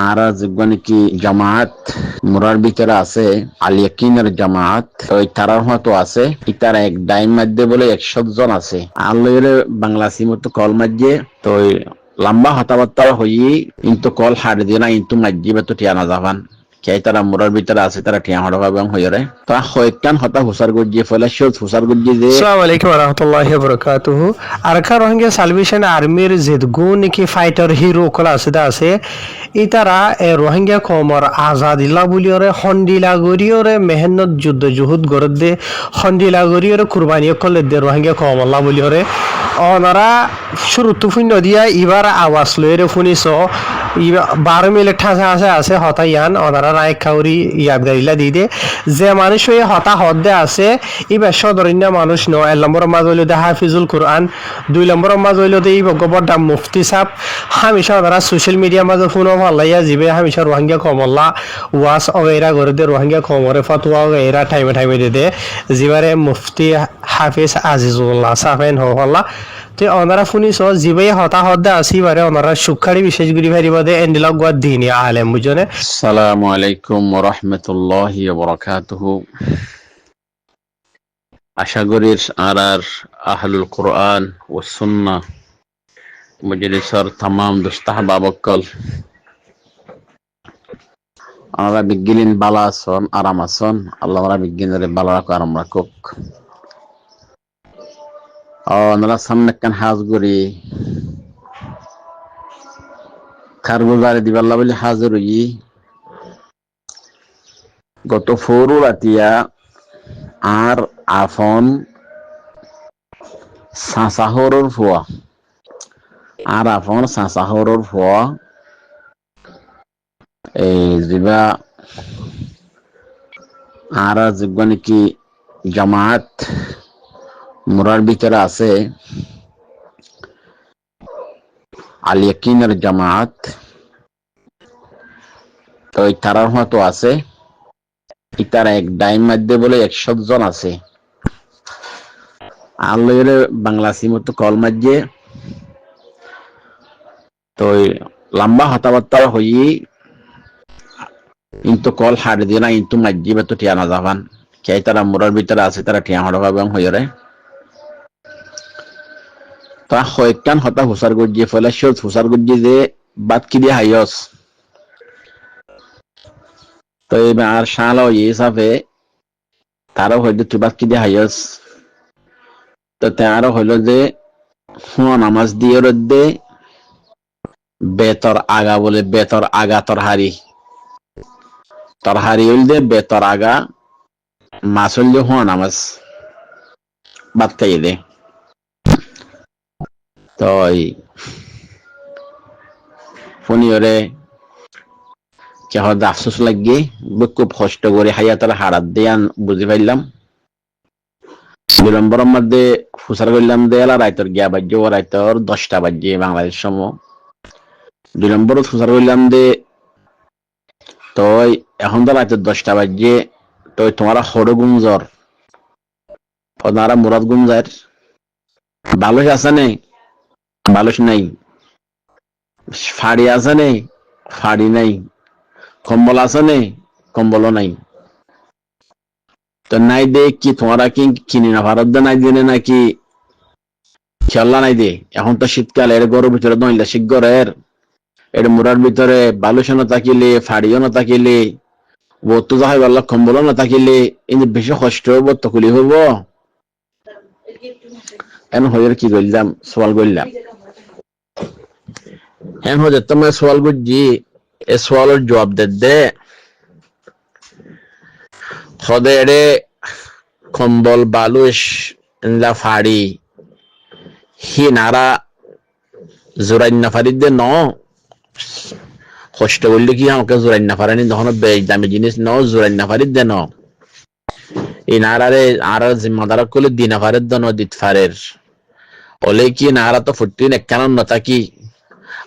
আর যেগুলো কি জামাত মুরার ভিতরে আছে আল ইয়াকিনের জামাত ওই তারার মতো আছে ইতারা এক ডাইম মধ্যে বলে 100 জন আছে আল্লাহর বাংলা সিমত কল মাঝে তো লম্বা হতাবার্তা হই কিন্তু কল হার দিয়ে না কিন্তু মাঝিবে তো টিয়ানা যাবান কে তারা মুরার ভিতরে আছে তারা টিয়া হড়বা এবং হইরে তা হয়কান হতা হুসার গজ্জি ফলে শোধ হুসার গজ্জি যে আসসালামু আলাইকুম warahmatullahi wabarakatuh. আরকা রোহিঙ্গা সালভেশন আর্মির যেদগু নাকি ফাইটার হিরো কলা আছে ইতারা রোহিঙ্গা কমর আজাদিল্লা বলিওরে হন্ডিলা গরিওরে মেহনত যুদ্ধ জুহুদ গরদ দে হন্ডিলা গরিওরে কুরবানি করলে দে রোহিঙ্গা কমল্লা বলিওরে অনারা শুরু তুফুন নদিয়া ইবার আওয়াজ লইরে শুনিছ 12 মিনিট ঠাসা আছে হতাইয়ান অনারা রায় খাউরি ইয়াবগারিলা দি দে যে মানুষ ওই হতা হদ্দে আছে ইবার সদরণ্য মানুষ ন 1 নম্বর মাঝ হইল দে হাফিজুল কোরআন 2 নম্বর মাঝ হইল দে গবর দাম মুফতি সাহ হামিশা ওনারা সোশ্যাল মিডিয়া মাঝে ফোনও ভাল্লাইয়া যাবে হামিশা রোহিঙ্গা কমল্লা ওয়াস অগেরা করে দে রোহিঙ্গা কমরে ফতোয়া অগেরা টাইমে দে জিবারে মুফতি হাফিজ আজিজুল্লাহ সাহেন হল্লা তে ওনারা শুনিছ যিবাই হতাহত আসি বারে ওনারা সুখারি বিশেষ গুরি ভারিব দে এন্ডিলক গোয়া দিনী আলেম বুঝনে। আসসালামু আলাইকুম ওয়া রাহমাতুল্লাহি ওয়া বারাকাতুহু। আশা করি আর আহলুল কোরআন ও সুন্নাহ মজলিসের तमाम দুস্তাহবাবকল আমরা বিজ্ঞানীন বালা আছেন আরাম আছেন আল্লাহ আমরা বিজ্ঞানীরে বালা রাখো আরাম রাখুক। আমরা সামনে কান হাজ করি খারগুজারে দিবাল্লা বলে হাজির হই গত ফোরু রাতিয়া আর আফন সাসাহরর ফুয়া আর আফন সাসাহরর ফুয়া এই জিবা আর যেগুলো কি জামাত মুরার ভিতরে আছে আল ইয়াকিনের জামাত তো ওই তারার মতো আছে ইতারা এক ডাইম মধ্যে বলে 100 জন আছে আল্লাহর বাংলা সিমত কল মাঝে তো লম্বা হতাবার্তা হই কিন্তু কল হার দিয়ে না কিন্তু মাঝিবে তো টিয়ানা যাবান কে তারা মুরার ভিতরে আছে তারা টিয়া হড়বা এবং হইরে তা হয়কান হতা হুসার গজ্জি ফলে শোধ হুসার গজ্জি যে বাদ কি দিয়ে হাইয়স তো এবার শালা ওই হিসাবে তারও হয়তো তুই বাদ কি দিয়ে হাইয়স তো তারও হইলো যে হুয়া নামাজ দিয়ে রদ্দে বেতর আগা বলে বেতর আগা তরহারি হইল দে বেতর আগা মাছ হইল হুয়া নামাজ বাদ খাইয়ে দে তো ফোনিওরে কে হয়তো আফসোস লাগিয়ে খুব কষ্ট করে হাইয়া তারা হারাত দিয়ে বুঝি পাইলাম বিলম্বরের মধ্যে ফুসার করলাম দেয়ালা রাইতর গিয়া বাজ্য রাইতর 10টা বাজে বাংলাদেশ সময় 2 নম্বর ফুসার করলাম দে তো এখন তো রাইতর 10টা বাজে তো তোমার হড় গুমজর ওনারা মুরাদ গুমজার বালুস আছে নেই বালুস নাই ফাড়ি আছে নেই ফাড়ি নাই কম্বল আছে নেই কম্বলও নাই তো নাই দে কি তোমরা কি কিনে না ভারত দে নাই দিনে নাকি খেলা নাই দে এখন তো শীতকাল এর গরুর ভিতরে দইলা শিগরের এর মুরার ভিতরে বালুসও না থাকিলে ফাড়িও না থাকিলে বহুত তো যাই বললা কম্বলও না থাকিলে কিন্তু বেশি কষ্ট হইব তো খুলি হইব এখন হইর কি করলাম সওয়াল করলাম এখন হয়ে তোমার সওয়াল করছি এ সওয়ালের জবাব দে হদেরে কম্বল বালুস ইনলা ফাড়ি হি নারা জোরাই না ফাড়ি দে ন কষ্ট করলে কি আমাকে জোরাই না ফাড়ানি তখন বেশ দামি জিনিস ন জোরাই না ফাড়ি দে ন এই নারারে আর জিম্মাদার করলে দিনা ফারের দন দিত ফারের ওলে কি নারা তো ফুটিন একখান ন থাকি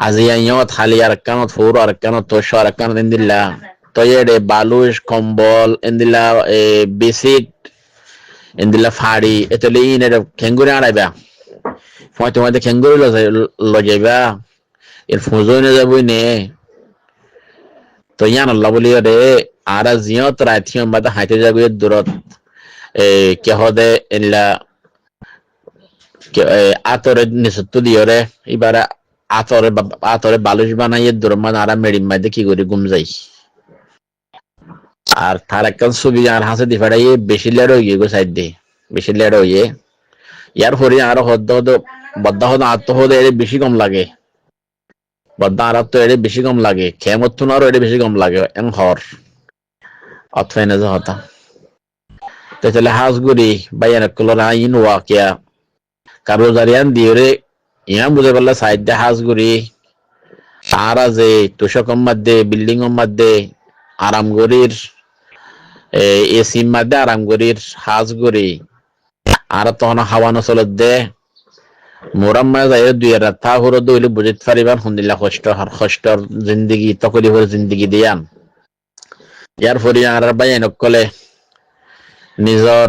আজি আইয়ত খালি আর একখানত ফুর আর একখানত তোষ আর একখানত ইন্দিল্লা তো এডে বালুস কম্বল ইন্দিল্লা বেসিট ইন্দিল্লা ফাড়ি এতলে ইনের খেঙ্গুরে আড়াইবা তোমাদের খেঙ্গুরে লজাইবা এর ফুজো নে যাবই নে তো ইয়ান আল্লাহ বলি রে আর জিয়ত রাইথিয়ম বাদা হাইতে যাগুয়ে দূরত কে হদে ইল্লা আতরে নিসত্তু দিয়রে এবারে আতরে বালুশ বানাইয়ে দূরমান আর মেডিম মাইদে কি করি ঘুম যাই আর তার একখান ছবি আর হাসে দি ফেড়াইয়ে বেশি লেড় হয়ে গো সাইড দিয়ে বেশি লেড় হইয়ে ইয়ার পরে আর হদ্দ হদ বদ্ধ হদ আত্ম হদে এর বেশি কম লাগে বদ্ধ আর তো এর বেশি কম লাগে খেমত তুনারও এর বেশি কম লাগে এম হর অথফাইনে যে হতা তো তাহলে হাঁসগুড়ি বা এনকলর আইন ওয়াকিয়া কারো জারিয়ান দিওরে ইয়া বুঝে পারলে সাইড দিয়ে হাঁসগুড়ি আর আছে তোষকম মধ্যে বিল্ডিং মধ্যে আরামগড়ির এসির মধ্যে আরামগড়ির হাঁসগুড়ি আর তখন হাওয়ানো চলত দে মোরাম্মা যাই দুই রাত হর দইলে বুঝিত পারিবার হন্দিল্লা কষ্টর জিন্দিগি তকলি হর জিন্দিগি দিয়ান ইয়ার ফরি আর বাই নকলে নিজর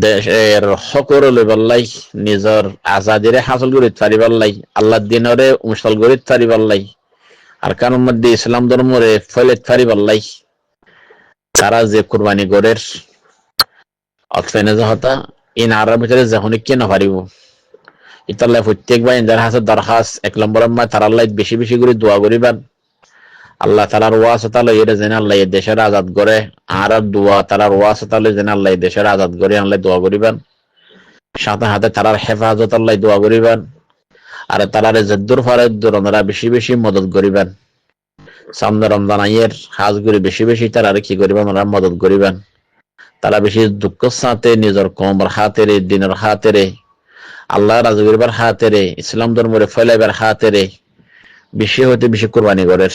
দেশের হকর লইবাল্লাই নিজর আজাদিরে হাসল করিত পারিবাল্লাই আল্লাহ দিনরে মুসল করিত পারিবাল্লাই আর কারণ মধ্যে ইসলাম ধর্মরে ফয়লেত পারিবাল্লাই তারা যে কুরবানি গরের অথফেনে হতা ইন আরার ভিতরে যখন কে না পারিব ইতাল্লাহ প্রত্যেক ভাই যার হাসে দরখাস 1 নম্বর আম্মা তার আল্লাহ বেশি বেশি করে দোয়া করিবেন আল্লাহ তাআলার ওয়াসতা লইরে যেন আল্লাহ এই দেশের আজাদ করে আর দোয়া তাআলার ওয়াসতা লই যেন আল্লাহ এই দেশের আজাদ করে আল্লাহ দোয়া করিবেন সাথে সাথে তারার হেফাজত আল্লাহ দোয়া করিবেন আর তারার জদ্দুর ফারাদ দরনরা বেশি বেশি মদদ করিবেন সামনে রমজান আইয়ের হাজগুরি বেশি বেশি তারার কি করিবেন ওরা মদদ করিবেন তারা বেশি দুঃখের সাথে নিজের কমর হাতেরে দিনের হাতেরে আল্লাহ রাজি করিবার হাতেরে ইসলাম ধর্মরে ফেলাইবার হাতেরে বেশি হইতে বেশি কুরবানি করেন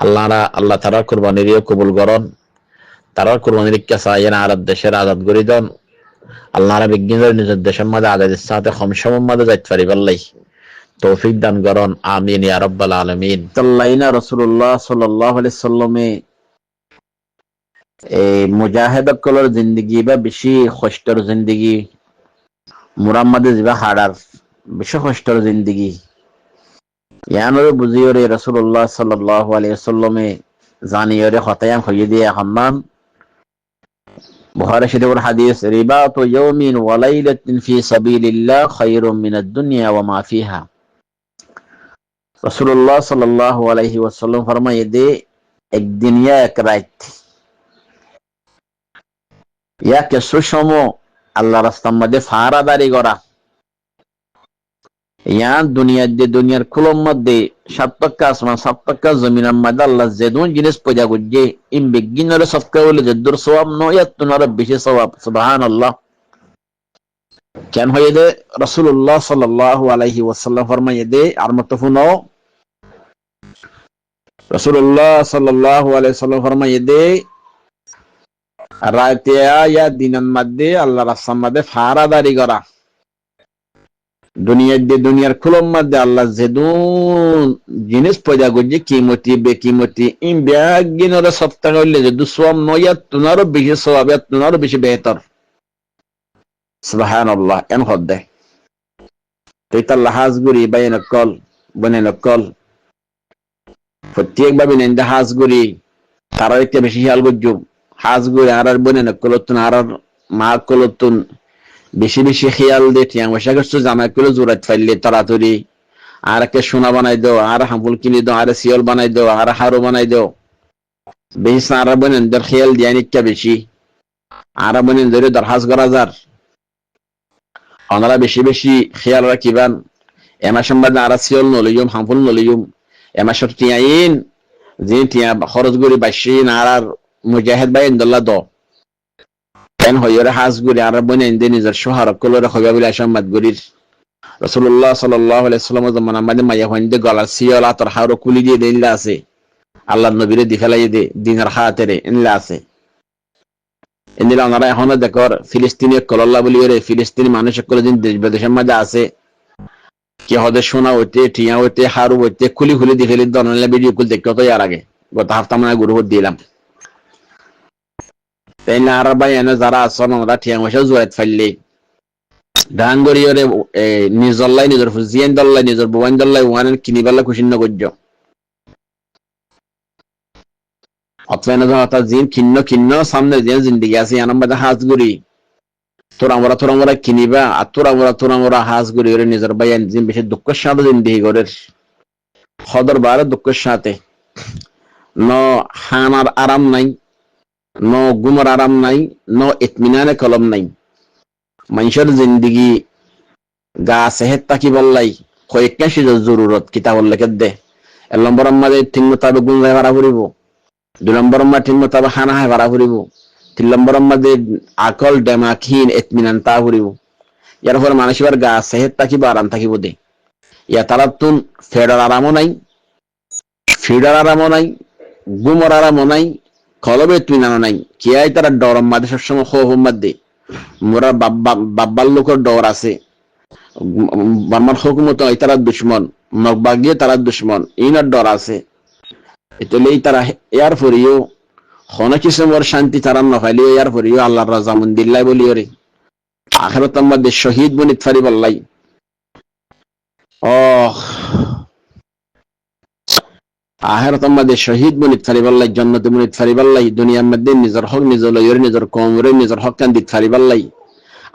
আল্লাহ তারা কুরবানির কবুল করন তারা কুরবানির ইচ্ছা আইন আর দেশের আজাদ করে দেন আল্লাহরা বিজ্ঞানের নিজের দেশের মধ্যে আজাদের সাথে খমসমর মধ্যে যাইতে পারিবাল্লাই তৌফিক দান করন আমিন ইয়া রাব্বাল আলামিন সাল্লাইনা রাসূলুল্লাহ সাল্লাল্লাহু আলাইহি সাল্লামে এই মুজাহিদক কলর জিন্দেগি বা বেশি কষ্টর জিন্দেগি মুরাম্মাদে জিবা হাড়ার বেশি কষ্টর জিন্দেগি ইয়ানরে বুঝিয়রে রাসূলুল্লাহ সাল্লাল্লাহু আলাইহি সাল্লামে জানিয়রে হতায়াম হইয়ে দিয়ে হাম্মাম বুখারী শরীফের হাদিস রিবাতু ইয়াউমিন ওয়া লাইলাতিন ফি সাবিলিল্লাহ খায়রুম মিনাদ দুনিয়া ওয়া মা ফিহা রাসূলুল্লাহ সাল্লাল্লাহু আলাইহি ওয়াসাল্লাম ফরমায়ে দে এক দিন ইয়া এক রাত ইয়া কে সুষম আল্লাহর রাস্তার মধ্যে ফারাদারি করা ইয়া দুনিয়ার কুলম মধ্যে 7 পাক্কা আসমান 7 পাক্কা জমিনের মধ্যে আল্লাহ যেদুন জিনিস পয়দা করছে ইম বিজ্ঞানের সবকা হলে যদ্দুর সওয়াব নয় তুনার বেশি সওয়াব সুবহানাল্লাহ কেন হয়ে দে রাসূলুল্লাহ সাল্লাল্লাহু আলাইহি ওয়াসাল্লাম ফরমায়ে দে আর মতফুনো রাসূলুল্লাহ সাল্লাল্লাহু আলাইহি ওয়াসাল্লাম ফরমায়ে দে রাতে ইয়া দিনের মধ্যে আল্লাহর রাস্তার মধ্যে ফারাদারি করা দুনিয়ার কুলম মধ্যে আল্লাহ যেদুন জিনিস পয়দা করছে কিমতি বেকিমতি ইম বিজ্ঞানের সপ্তাহ হইলে যদু সওয়াব নয় তুনারও বেশি সওয়াব তুনারও বেশি বেহতর সুবহানাল্লাহ এন হদ্দে তো হাজগুড়ি বাইন কল বনেন কল প্রত্যেক ভাবে নেন হাজগুড়ি তারা একটা বেশি খেয়াল করছো হাজগুড়ি আর বনেন কলতুন আর মা কলতুন বেশি বেশি খেয়াল দিয়ে টিয়া বসা করছো জামা করে জোরাত ফাইলে তাড়াতাড়ি আর একটা সোনা বানাই দাও আর হাঁপুল কিনে দাও আর শিয়ল বানাই দাও আর হারো বানাই দাও বেশি সারা বনেন দর খেয়াল দিয়া নিকা বেশি আর বনেন ধরে দরহাজ করা যার ওনারা বেশি বেশি খেয়াল রাখিবান এমা সম্বাদ আর শিয়ল নলিয়ম হাঁপুল নলিয়ম এমা সব টিয়াইন যে টিয়া খরচ করে বাইশিন আর মুজাহিদ ভাই ইন্দুল্লাহ দ কেন হইরে হাজগুড়ি আর বনেন দে নিজের শহর কলরে হইবা বলে আসামাদ গরির রাসূলুল্লাহ সাল্লাল্লাহু আলাইহি ওয়াসাল্লাম জামানা মধ্যে মাইয়া হইন্দে গলার শিয়ল আতর হারো কুলি দিয়ে দিলা আছে আল্লাহর নবীরে দি ফেলাই দে দিনের হাতেরে ইনলা আছে ইনলা ওনারা এখনো দেখর ফিলিস্তিনি কলল্লা বলি রে ফিলিস্তিনি মানুষ কোনদিন দেশ বিদেশের মধ্যে আছে কি হদে সোনা হইতে টিয়া হইতে হারু হইতে কুলি খুলি দি ফেলি দনলা ভিডিও কুল দেখতে তো ইয়ার আগে গত হপ্তাহ মানে গুরু দিলাম তাই না আর ভাই এনে যারা আসন আমরা টিয়া বসে জুয়াত ফাইলে ডাঙ্গরিয়রে নিজল্লাই নিজের ফুজিয়ান দল্লাই নিজের বুয়ান দল্লাই ওয়ান কিনিবালা খুশি ন করজ অতএব হতা জিন কিন্ন কিন্ন সামনে যে জিন্দিগি আছে ইয়ান মধ্যে হাজগুড়ি তোরা মোরা কিনিবা আর তোরা মোরা হাজগুড়ি ওরে নিজের বাইয়ান জিন বেশি দুঃখের সাথে জিন্দিগি করে হদর বারে দুঃখের সাথে ন হানার আরাম নাই, ন গুমর আরাম নাই, ন ইতমিনানে কলম নাই। মানুষের জিন্দিগি গা সেহেত তাকি বললাই কয়েকটা সিজর জরুরত কিতাব লেখে দে। 1 নম্বর আমাদের ঠিক মোতাবেক গুণ ভাড়া ফুরিব, 2 নম্বর আমরা ঠিক মোতাবেক খানা হায় ভাড়া ফুরিব, 3 নম্বর আমাদের আকল ডেমাখিন ইতমিনান তা ফুরিব। ইয়ার পর মানুষের গা সেহেত তাকিব আরাম থাকিব দে। ইয়া তারা তুন ফেডার আরামও নাই, ফিডার আরামও নাই, গুমর আরামও নাই, কলবে ইতমিনানও নাই। কিয়াই তারা ডরম মাদে সবসময় খোফ মাদে মোরা বাব্বার লোকের ডর আছে। বার্মার হুকুমত তারা দুশ্মন, মগবাগিয়ে তারা দুশ্মন, ইনার ডর আছে। এতলেই তারা ইয়ার ফরিও হন কিসমর শান্তি তারা নফাইলে ইয়ার ফরিও আল্লাহর রাজা মন্দিল্লাই বলিও রে আখিরাত আমাদের শহীদ বনিত ফারি বললাই। আখিরাত আমাদের শহীদ বনিত ফারি বললাই, জান্নাতে বনিত ফারি বললাই, দুনিয়ার মধ্যে নিজের হক নিজের লইর নিজের কমরে নিজের হক কান দিত ফারি বললাই,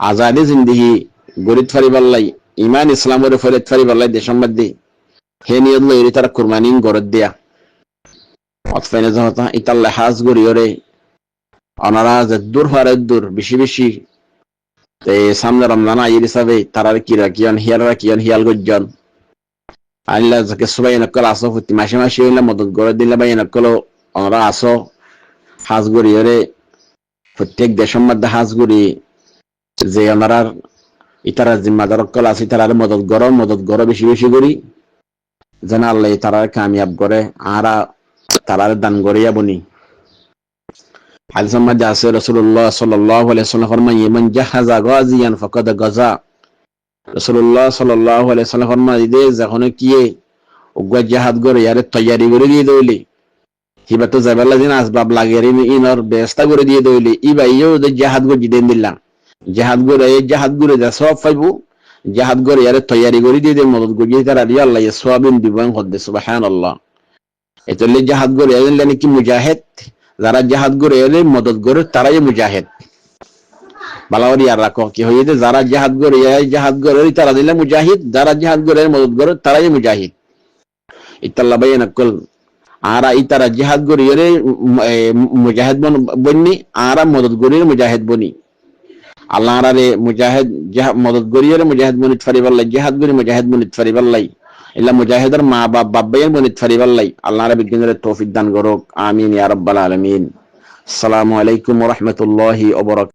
আজাদি জিন্দেগি গরিত ফারি বললাই, ইমান ইসলামের ফরিত ফারি বললাই। দেশের মধ্যে হে নিয়ত লইরি তারা কুরবানি গরত দিয়া অতফাইনে যহতা ইতাল লেহাজ গরিয়রে অনারা যে দূর হওয়ার দূর বেশি বেশি সামনে রমজান আইয়ের হিসাবে তারার কি রাখিয়ন হিয়াল গজ্জন আল্লাহ যাকে সবাই নকল আসো প্রতি মাসে মাসে হইলে মদত করে দিলে বা নকল অনারা আসো হাজ গরিয়রে প্রত্যেক দেশের মধ্যে হাজ গরি যে ওনারার ইতারা জিম্মাদার কল আছে তারার মদত গড় বেশি বেশি করি যেন আল্লাহ তারার কামিয়াব করে আরা তারার দান গড়িয়া বনি। হাদিসের মধ্যে আছে রাসূলুল্লাহ সাল্লাল্লাহু আলাইহি ওয়াসাল্লাম ফরমান মান জাহাজা গাজিয়ান ফাকাদ গাজা। রাসূলুল্লাহ সাল্লাল্লাহু আলাইহি ওয়াসাল্লাম ফরমান ইদে যখন কিয়ে উগ্র জিহাদ করে ইয়ারে তৈয়ারি করে দিয়ে দইলে হিবা তো যাবাল্লা দিন আসবাব লাগে রে ইনর ব্যবস্থা করে দিয়ে দইলে ইবাইও যে জিহাদ করে দিদেন দিলাম জাহাদ করে যা সব পাইবো জাহাদ করে ইয়ারে তৈয়ারি করে দিয়ে দেয় মদত গড়িয়ে তারা রিয়া আল্লাহ সোয়াবিন দিবেন হদ্দে সুবহানাল্লাহ। এতলে জাহাদ করে এলে নাকি মুজাহিদ, যারা জাহাদ করে এলে মদত করে তারাই মুজাহিদ। বালাওয়ারি আর রাখো কি হইতে যারা জাহাদ করে তারা দিলে মুজাহিদ, যারা জাহাদ করে মদত করে তারাই মুজাহিদ। ইতাল্লাহ বাইন কল আরা ইতারা জাহাদ করে এলে মুজাহিদ বনি আরা মদত করে মুজাহিদ বনি। আল্লাহ আরে মুজাহিদ মদত গরিয়ের মুজাহিদ বনিত ফারি বললাই, জিহাদ গরি মুজাহিদ বনিত ফারি বললাই, ইল্লা মুজাহিদের মা বাপ বাব্বাইয়ের বনিত ফারি বললাই। আল্লাহ আরে বিজ্ঞানের তৌফিক দান করুক, আমিন ইয়া রাব্বাল আলামিন। আসসালামু আলাইকুম ওয়া রাহমাতুল্লাহি ওয়া বারাকাতুহু।